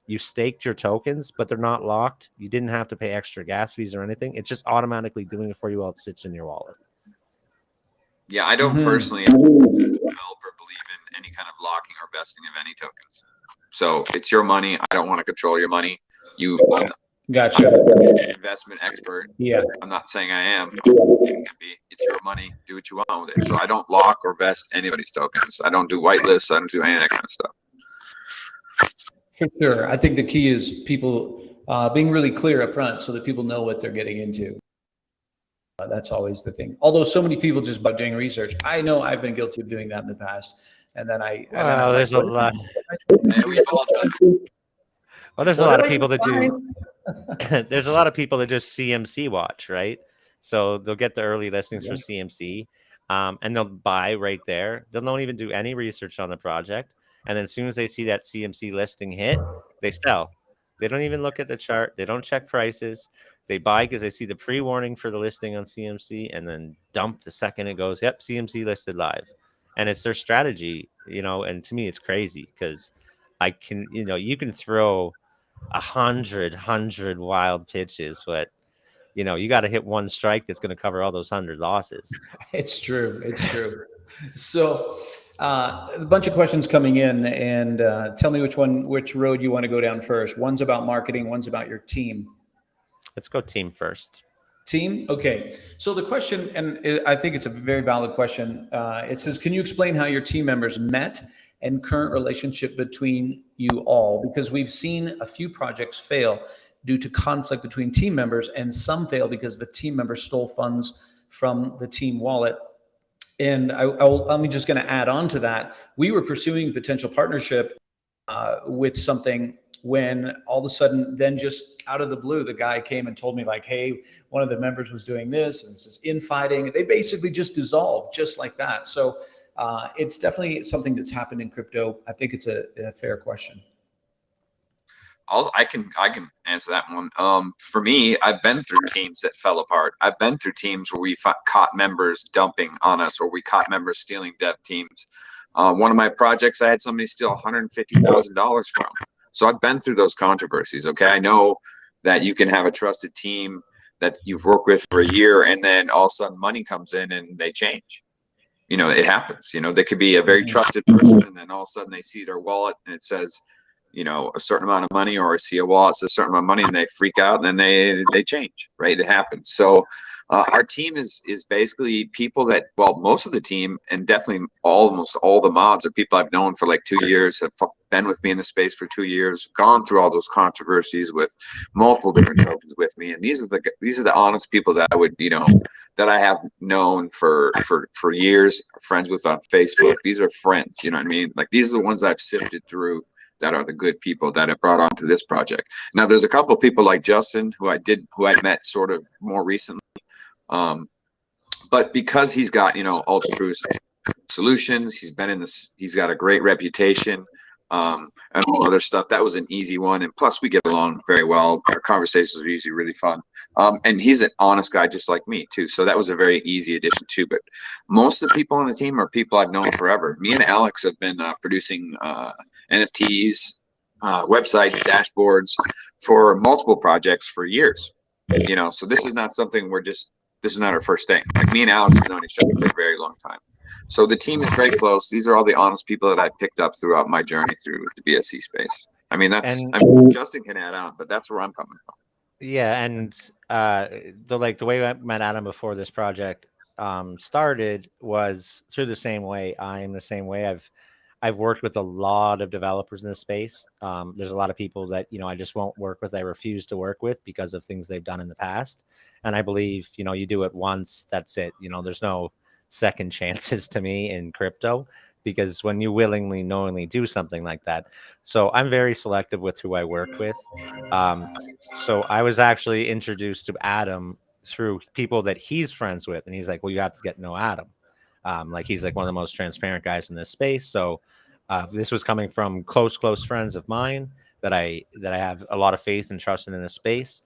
you staked your tokens, but they're not locked. You didn't have to pay extra gas fees or anything. It's just automatically doing it for you while it sits in your wallet. Yeah, I don't personally, as a developer, believe in any kind of locking or vesting of any tokens. So it's your money. I don't want to control your money. Gotcha. I'm an investment expert. Yeah. I'm not saying I am. It's your money. Do what you want with it. So I don't lock or vest anybody's tokens. I don't do whitelists. I don't do any of that kind of stuff. For sure. I think the key is people being really clear up front so that people know what they're getting into. That's always the thing. Although so many people just by doing research, I know I've been guilty of doing that in the past. And then there's a lot. Well, there's a lot of people that do. There's a lot of people that just CMC watch, right? So they'll get the early listings for CMC, and they'll buy right there. They don't even do any research on the project. And then as soon as they see that CMC listing hit, they sell. They don't even look at the chart. They don't check prices. They buy because they see the pre-warning for the listing on CMC, and then dump the second it goes, yep, CMC listed live. And it's their strategy, and to me, it's crazy because you can throw 100 wild pitches, but you got to hit one strike that's going to cover all those 100 losses. It's true. So a bunch of questions coming in, and tell me which road you want to go down first. One's about marketing, one's about your team. Let's go team first. Team? Okay. So the question, and I think it's a very valid question. It says, can you explain how your team members met and current relationship between you all? Because we've seen a few projects fail due to conflict between team members, and some fail because the team member stole funds from the team wallet. And I'm just going to add on to that. We were pursuing potential partnership with something when all of a sudden, then just out of the blue, the guy came and told me like, hey, one of the members was doing this and it's just infighting. They basically just dissolved just like that. So it's definitely something that's happened in crypto. I think it's a fair question. I can answer that one. For me, I've been through teams that fell apart. I've been through teams where we caught members dumping on us, or we caught members stealing dev teams. One of my projects, I had somebody steal $150,000 from. So I've been through those controversies. Okay, I know that you can have a trusted team that you've worked with for a year, and then all of a sudden money comes in and they change. You know, it happens. You know, they could be a very trusted person, and then all of a sudden they see their wallet and it says, you know, a certain amount of money, or see a wallet says a certain amount of money, and they freak out, and then they change, right? It happens. So our team is basically people that, well, most of the team, and definitely almost all the mods, are people I've known for like 2 years, have been with me in the space for 2 years, gone through all those controversies with multiple different tokens with me, and these are the honest people that I would, you know, that I have known for years, friends with on Facebook. These are friends, you know what I mean? Like, these are the ones I've sifted through, that are the good people that I brought onto this project. Now, there's a couple of people like Justin who I met sort of more recently, but because he's got, you know, Ultra Cruise Solutions, he's been in this, he's got a great reputation, and all other stuff. That was an easy one, and plus we get along very well. Our conversations are usually really fun, and he's an honest guy just like me too. So that was a very easy addition too. But most of the people on the team are people I've known forever. Me and Alex have been producing NFTs, websites, dashboards for multiple projects for years. You know, so this is not something this is not our first thing. Like, me and Alex have known each other for a very long time. So the team is very close. These are all the honest people that I picked up throughout my journey through the BSC space. I mean, Justin can add on, but that's where I'm coming from. Yeah, and the way I met Adam before this project started was through the same way. I am the same way. I've worked with a lot of developers in this space. There's a lot of people that, you know, I just won't work with. I refuse to work with because of things they've done in the past. And I believe, you know, you do it once, that's it. You know, there's no second chances to me in crypto, because when you willingly, knowingly do something like that. So I'm very selective with who I work with. So I was actually introduced to Adam through people that he's friends with. And he's like, well, you have to get to know Adam. Like, he's like one of the most transparent guys in this space. So this was coming from close friends of mine that I have a lot of faith and trust in this space.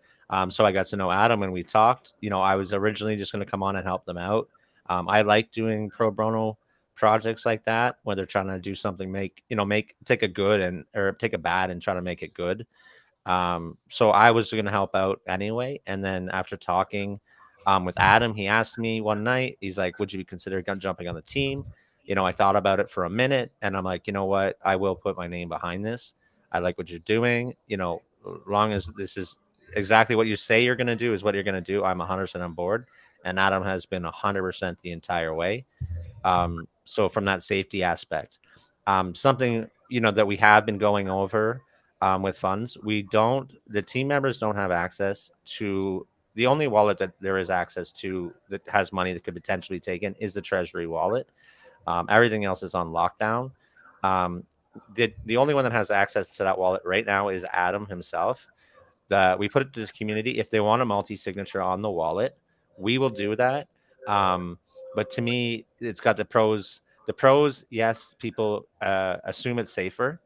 So I got to know Adam and we talked. You know, I was originally just going to come on and help them out. I like doing pro bono projects like that, where they're trying to do something, take a good or take a bad and try to make it good. So I was going to help out anyway. And then after talking with Adam, he asked me one night, he's like, would you consider jumping on the team? You know, I thought about it for a minute and I'm like, you know what? I will put my name behind this. I like what you're doing. You know, long as this is exactly what you say you're going to do is what you're going to do, I'm 100% on board. And Adam has been 100% the entire way. So from that safety aspect, something, you know, that we have been going over with funds, the team members don't have access to the only wallet that there is access to that has money that could potentially be taken is the treasury wallet. Everything else is on lockdown. The only one that has access to that wallet right now is Adam himself. That we put it to the community. If they want a multi-signature on the wallet, we will do that. But to me, it's got the pros. The pros, yes, people assume it's safer,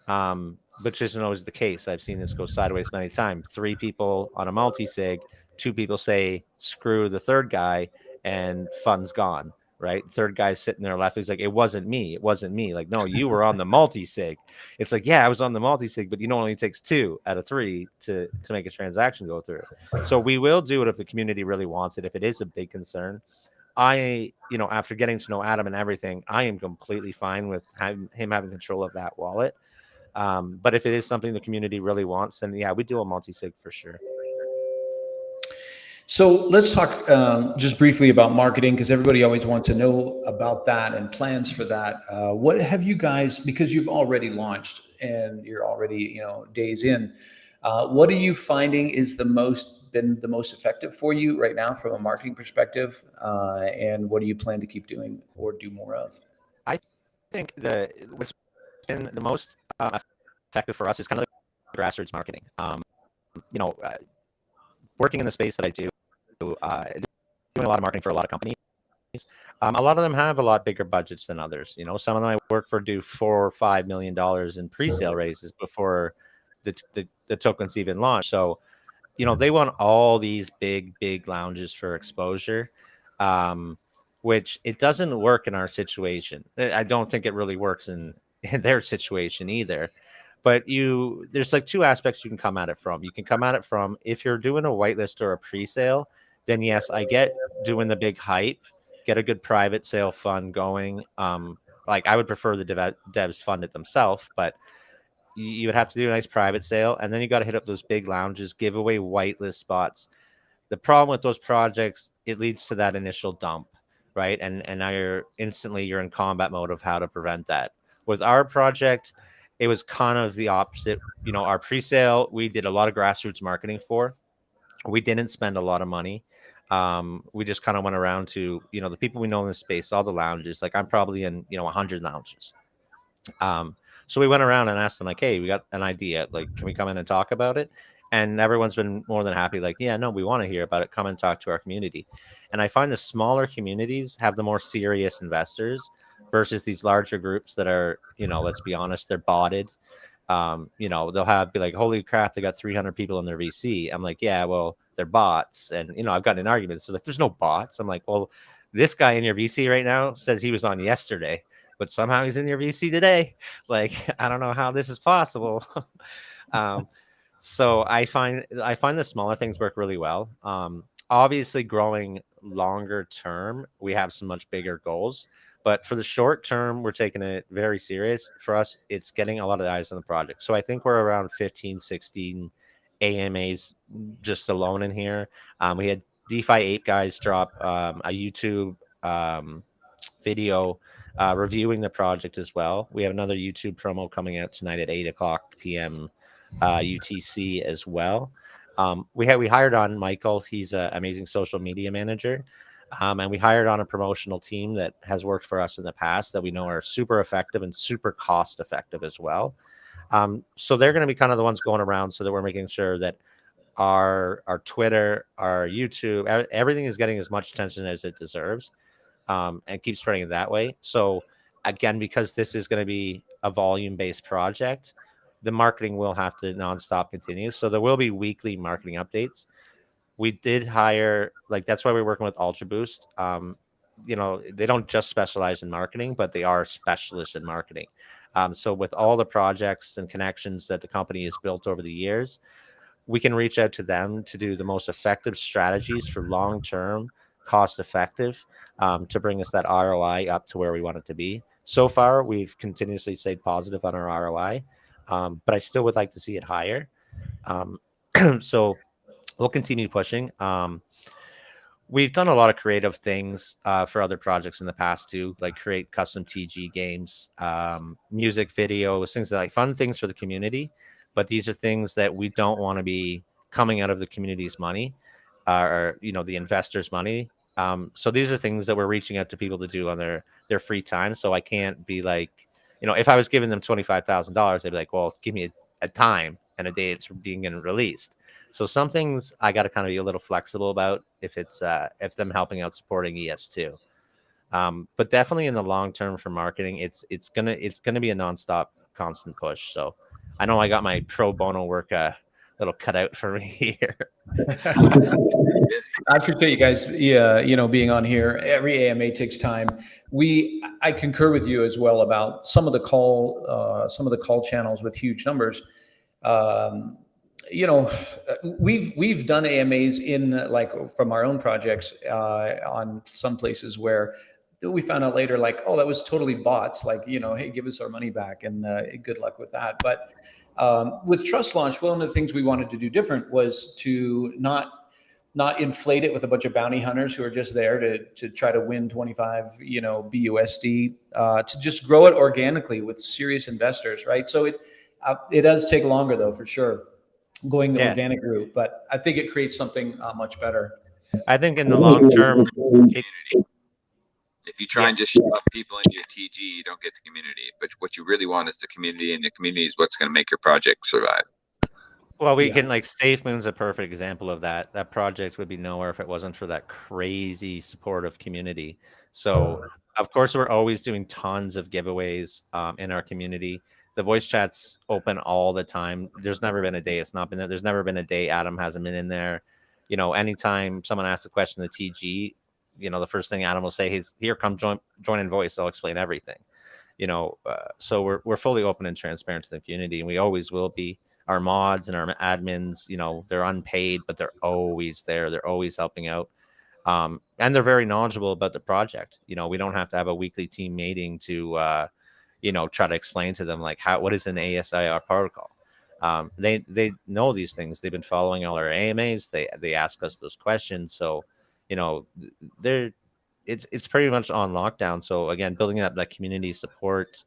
but just isn't always the case. I've seen this go sideways many times. 3 people on a multi-sig, 2 people say screw the third guy, and funds gone. Right, third guy's sitting there left. He's like, it wasn't me. Like, no, you were on the multi-sig. It's like, yeah, I was on the multi-sig, but you know, it only takes 2 out of 3 to make a transaction go through. So we will do it if the community really wants it. If it is a big concern, after getting to know Adam and everything, I am completely fine with him having control of that wallet. But if it is something the community really wants, then yeah, we do a multi-sig for sure. So let's talk just briefly about marketing, because everybody always wants to know about that and plans for that. What have you guys, because you've already launched and you're already, days in, what are you finding is been the most effective for you right now from a marketing perspective? And what do you plan to keep doing or do more of? I think what's been the most effective for us is kind of grassroots marketing. Working in the space that I do, doing a lot of marketing for a lot of companies. A lot of them have a lot bigger budgets than others. Some of them I work for do $4 or $5 million in pre-sale raises before the tokens even launch. So, they want all these big lounges for exposure, which it doesn't work in our situation. I don't think it really works in their situation either. But there's like two aspects you can come at it from. You can come at it from, if you're doing a whitelist or a pre-sale, then yes, I get doing the big hype, get a good private sale fund going. Like I would prefer the devs fund it themselves, but you would have to do a nice private sale, and then you got to hit up those big lounges, give away whitelist spots. The problem with those projects, it leads to that initial dump, right? And now you're in combat mode of how to prevent that. With our project, it was kind of the opposite. Our pre-sale, we did a lot of grassroots marketing for. We didn't spend a lot of money. We just kind of went around to, the people we know in the space, all the lounges. Like I'm probably in, 100 lounges. So we went around and asked them, like, hey, we got an idea. Like, can we come in and talk about it? And everyone's been more than happy. Like, yeah, no, we want to hear about it. Come and talk to our community. And I find the smaller communities have the more serious investors versus these larger groups that are, let's be honest, they're botted. They'll be like, holy crap, they got 300 people in their VC. I'm like, yeah, well, they're bots. And, I've gotten in arguments. So like, there's no bots. I'm like, well, this guy in your VC right now says he was on yesterday, but somehow he's in your VC today. Like, I don't know how this is possible. So I find the smaller things work really well. Obviously growing longer term, we have some much bigger goals, but for the short term, we're taking it very serious. For us, it's getting a lot of eyes on the project. So I think we're around 15, 16 AMAs just alone in here. We had DeFi Ape guys drop a YouTube video reviewing the project as well. We have another YouTube promo coming out tonight at 8:00 p.m. UTC as well. We hired on Michael. He's an amazing social media manager. And we hired on a promotional team that has worked for us in the past that we know are super effective and super cost effective as well. So they're going to be kind of the ones going around so that we're making sure that our Twitter, our YouTube, everything is getting as much attention as it deserves, and keep spreading it that way. So again, because this is going to be a volume-based project, the marketing will have to nonstop continue. So there will be weekly marketing updates. We did hire, that's why we're working with Ultra Boost. They don't just specialize in marketing, but they are specialists in marketing. So with all the projects and connections that the company has built over the years, we can reach out to them to do the most effective strategies for long-term, cost-effective, to bring us that ROI up to where we want it to be. So far, we've continuously stayed positive on our ROI, but I still would like to see it higher. So we'll continue pushing. We've done a lot of creative things for other projects in the past too, like create custom TG games, music videos, things like fun things for the community. But these are things that we don't want to be coming out of the community's money, or the investors' money. So these are things that we're reaching out to people to do on their free time. So I can't be like, if I was giving them $25,000, they'd be like, well, give me a time and a day it's being released. So some things I got to kind of be a little flexible about if them helping out supporting ES2. But definitely in the long term for marketing, it's gonna be a nonstop, constant push. So I know I got my pro bono work a little cut out for me here. I appreciate you guys, being on here. Every AMA takes time. I concur with you as well about some of the call channels with huge numbers. We've done AMAs in from our own projects on some places where we found out later, oh, that was totally bots. Hey, give us our money back, and good luck with that. But with Trust Launch, one of the things we wanted to do different was to not inflate it with a bunch of bounty hunters who are just there to try to win 25 BUSD, to just grow it organically with serious investors, right? So it does take longer though, for sure, going the organic route, but I think it creates something much better. I think in the long term, if you try and just shove people into your TG, you don't get the community. But what you really want is the community, and the community is what's going to make your project survive. Well, we Yeah. can like Safe Moon's a perfect example of that. That project would be nowhere if it wasn't for that crazy supportive community. So, of course, we're always doing tons of giveaways in our community. The voice chat's open all the time. There's never been a day it's not been there. There's never been a day Adam hasn't been in there. You know, anytime someone asks a question in the TG, you know, the first thing Adam will say is, "Here, come join in voice. I'll explain everything." You know, so we're fully open and transparent to the community, and we always will be. Our mods and our admins, you know, they're unpaid, but they're always there. They're always helping out, and they're very knowledgeable about the project. You know, we don't have to have a weekly team meeting to you know, try to explain to them like what is an ASIR protocol. They know these things. They've been following all our AMAs. They ask us those questions. So, you know, they're it's pretty much on lockdown. So again, building up that community support,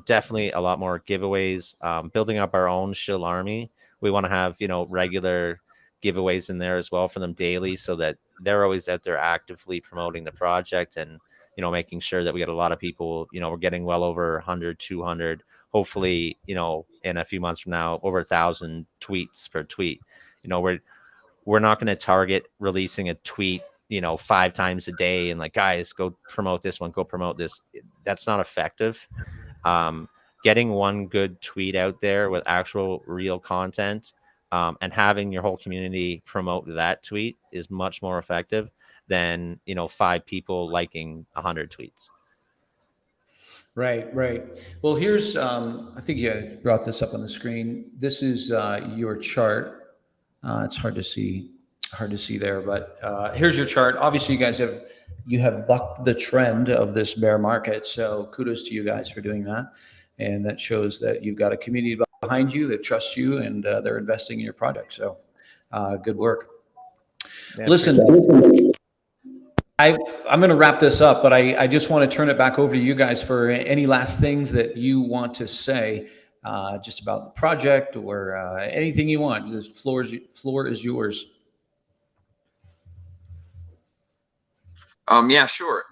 definitely a lot more giveaways. Building up our own shill army. We want to have, you know, regular giveaways in there as well for them daily, so that they're always out there actively promoting the project, and you know, making sure that we get a lot of people. You know, we're getting well over 100, 200. Hopefully, you know, in a few months from now, over 1,000 tweets per tweet. You know, we're not going to target releasing a tweet, you know, 5 times a day and like, guys, go promote this one, go promote this. That's not effective. um, Getting one good tweet out there with actual real content, and having your whole community promote that tweet is much more effective than, you know, 5 people liking 100 tweets. Right, right. Well, here's, I think you brought this up on the screen. This is your chart. It's hard to see there, but here's your chart. Obviously, you have bucked the trend of this bear market. So kudos to you guys for doing that. And that shows that you've got a community behind you that trusts you, and they're investing in your project. So good work. Yeah, Listen, I'm going to wrap this up, but I just want to turn it back over to you guys for any last things that you want to say, just about the project or anything you want. The floor is yours. Yeah, sure.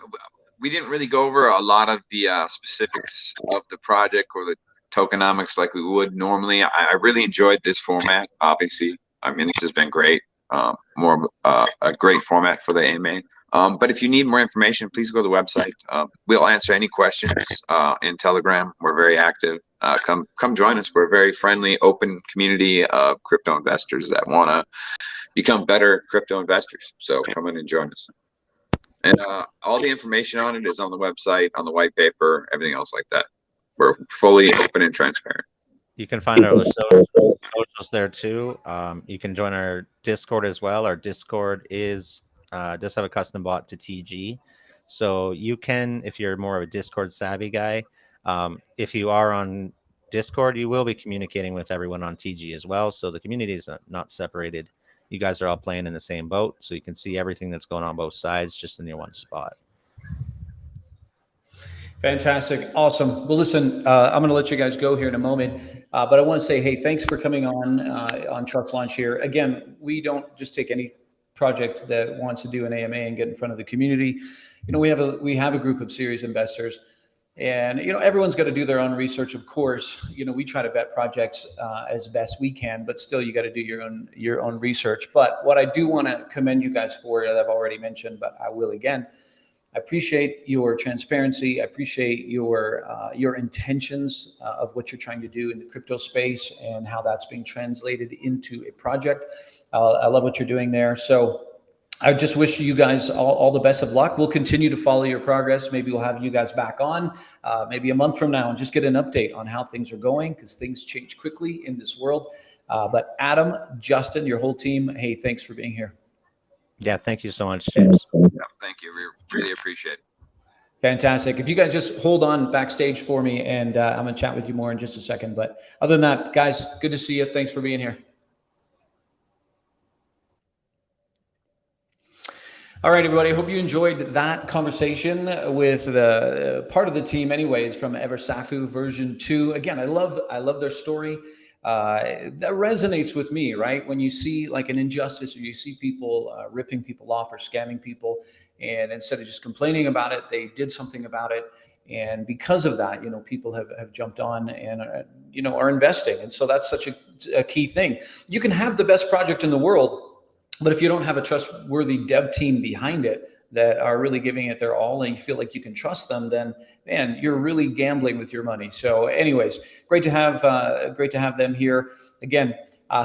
We didn't really go over a lot of the specifics of the project or the tokenomics like we would normally. I really enjoyed this format. Obviously, I mean, this has been great. More a great format for the AMA. But if you need more information, please go to the website. We'll answer any questions in Telegram. We're very active. Come join us. We're a very friendly, open community of crypto investors that want to become better crypto investors. So come in and join us. And all the information on it is on the website, on the white paper, everything else like that. We're fully open and transparent. You can find our other socials there too. You can join our Discord as well. Our Discord does have a custom bot to TG, so you can, if you're more of a Discord savvy guy, if you are on Discord, you will be communicating with everyone on TG as well. So the community is not separated. You guys are all playing in the same boat, so you can see everything that's going on both sides just in your one spot. Fantastic. Awesome. Well, listen, I'm going to let you guys go here in a moment, but I want to say, hey, thanks for coming on Trust Launch here. Again, we don't just take any project that wants to do an AMA and get in front of the community. You know, we have a group of serious investors, and you know, everyone's got to do their own research, of course. You know, we try to vet projects as best we can, but still, you got to do your own research. But what I do want to commend you guys for, that I've already mentioned, but I will again. I appreciate your transparency. I appreciate your intentions of what you're trying to do in the crypto space and how that's being translated into a project. I love what you're doing there. So I just wish you guys all the best of luck. We'll continue to follow your progress. Maybe we'll have you guys back on maybe a month from now and just get an update on how things are going, because things change quickly in this world. But Adam, Justin, your whole team, hey, thanks for being here. Yeah, thank you so much, James. Yeah, thank you. We really appreciate it. Fantastic. If you guys just hold on backstage for me, and I'm going to chat with you more in just a second. But other than that, guys, good to see you. Thanks for being here. All right, everybody. I hope you enjoyed that conversation with the part of the team, anyways, from Eversafu version 2. Again, I love their story. That resonates with me, right? When you see like an injustice, or you see people ripping people off or scamming people, and instead of just complaining about it, they did something about it. And because of that, people have jumped on and, are investing. And so that's such a key thing. You can have the best project in the world, but if you don't have a trustworthy dev team behind it that are really giving it their all, and you feel like you can trust them, then man, you're really gambling with your money. So anyways, great to have them here again.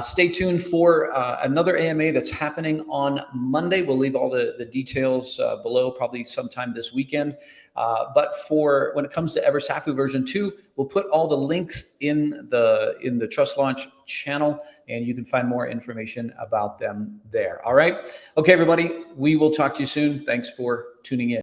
Stay tuned for another AMA that's happening on Monday. We'll leave all the details below, probably sometime this weekend. But for when it comes to Eversafu version 2, we'll put all the links in the Trust Launch channel, and you can find more information about them there. All right. Okay, everybody, we will talk to you soon. Thanks for tuning in.